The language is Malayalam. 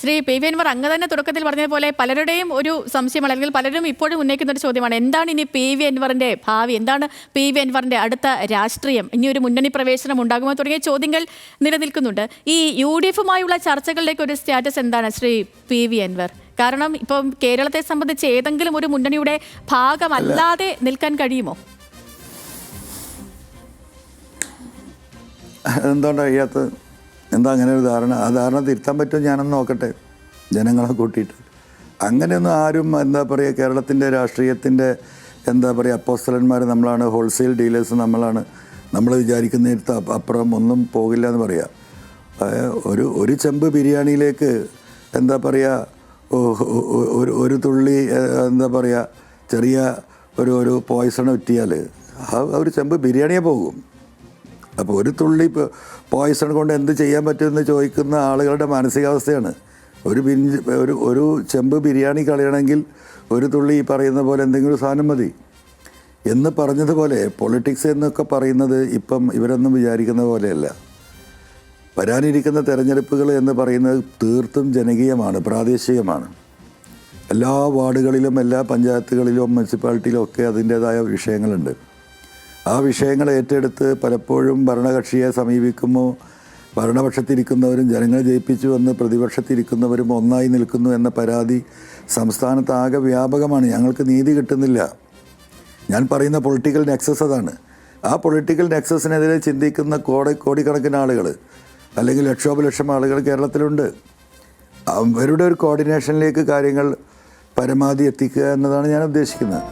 ശ്രീ പി വി അൻവർ അങ്ങ് തന്നെ തുടക്കത്തിൽ പറഞ്ഞതുപോലെ പലരുടെയും ഒരു സംശയമാണ്, അല്ലെങ്കിൽ പലരും ഇപ്പോഴും ഉന്നയിക്കുന്ന ഒരു ചോദ്യമാണ്, എന്താണ് ഇനി പി വി അൻവറിന്റെ ഭാവി, എന്താണ് പി വി അൻവറിന്റെ അടുത്ത രാഷ്ട്രീയം, ഇനി ഒരു മുന്നണി പ്രവേശനം ഉണ്ടാകുമോ തുടങ്ങിയ ചോദ്യങ്ങൾ നിലനിൽക്കുന്നുണ്ട്. ഈ UDF-ഉമായുള്ള ചർച്ചകളിലേക്ക് ഒരു സ്റ്റാറ്റസ് എന്താണ് ശ്രീ പി വി അൻവർ? കാരണം ഇപ്പം കേരളത്തെ സംബന്ധിച്ച് ഏതെങ്കിലും ഒരു മുന്നണിയുടെ ഭാഗമല്ലാതെ നിൽക്കാൻ കഴിയുമോ? എന്തുകൊണ്ട് കഴിയാത്തത്? എന്താ അങ്ങനെ ഒരു ധാരണ? ആ ധാരണ തിരുത്താൻ പറ്റുമോ ഞാനൊന്ന് നോക്കട്ടെ, ജനങ്ങളെ കൂട്ടിയിട്ട്. അങ്ങനെയൊന്നും ആരും എന്താ പറയുക, കേരളത്തിൻ്റെ രാഷ്ട്രീയത്തിൻ്റെ എന്താ പറയുക അപ്പോസ്തലന്മാർ നമ്മളാണ്, ഹോൾസെയിൽ ഡീലേഴ്സ് നമ്മളാണ്, നമ്മൾ വിചാരിക്കുന്നിടത്ത് അപ്പുറം ഒന്നും പോകില്ല എന്ന് പറയാം. ഒരു ചെമ്പ് ബിരിയാണിയിലേക്ക് എന്താ പറയുക ഒരു തുള്ളി എന്താ പറയുക ചെറിയ ഒരു പോയ്സൺ ഉറ്റിയാൽ ഒരു ചെമ്പ് ബിരിയാണിയെ പോകും. അപ്പോൾ ഒരു തുള്ളി പോയ്സൺ കൊണ്ട് എന്ത് ചെയ്യാൻ പറ്റുമെന്ന് ചോദിക്കുന്ന ആളുകളുടെ മാനസികാവസ്ഥയാണ്. ഒരു ചെമ്പ് ബിരിയാണി കളയണമെങ്കിൽ ഒരു തുള്ളി പറയുന്ന പോലെ എന്തെങ്കിലും സാധനം മതി എന്ന് പറഞ്ഞതുപോലെ പൊളിറ്റിക്സ് എന്നൊക്കെ പറയുന്നത് ഇപ്പം ഇവരൊന്നും വിചാരിക്കുന്ന പോലെയല്ല. വരാനിരിക്കുന്ന തെരഞ്ഞെടുപ്പുകൾ എന്ന് പറയുന്നത് തീർത്തും ജനകീയമാണ്, പ്രാദേശികമാണ്. എല്ലാ വാർഡുകളിലും എല്ലാ പഞ്ചായത്തുകളിലും മുനിസിപ്പാലിറ്റിയിലും ഒക്കെ അതിൻ്റേതായ വിഷയങ്ങളുണ്ട്. ആ വിഷയങ്ങൾ ഏറ്റെടുത്ത് പലപ്പോഴും ഭരണകക്ഷിയെ സമീപിക്കുമ്പോൾ ഭരണപക്ഷത്തിരിക്കുന്നവരും ജനങ്ങളെ ജയിപ്പിച്ചു വന്ന് പ്രതിപക്ഷത്തിരിക്കുന്നവരും ഒന്നായി നിൽക്കുന്നു എന്ന പരാതി സംസ്ഥാനത്ത് ആകെ വ്യാപകമാണ്. ഞങ്ങൾക്ക് നീതി കിട്ടുന്നില്ല. ഞാൻ പറയുന്ന പൊളിറ്റിക്കൽ നെക്സസ് അതാണ്. ആ പൊളിറ്റിക്കൽ നെക്സസിനെതിരെ ചിന്തിക്കുന്ന കോടിക്കണക്കിന് ആളുകൾ അല്ലെങ്കിൽ ലക്ഷോപലക്ഷം ആളുകൾ കേരളത്തിലുണ്ട്. അവരുടെ ഒരു കോർഡിനേഷനിലേക്ക് കാര്യങ്ങൾ പരമാവധി എത്തിക്കുക എന്നതാണ് ഞാൻ ഉദ്ദേശിക്കുന്നത്.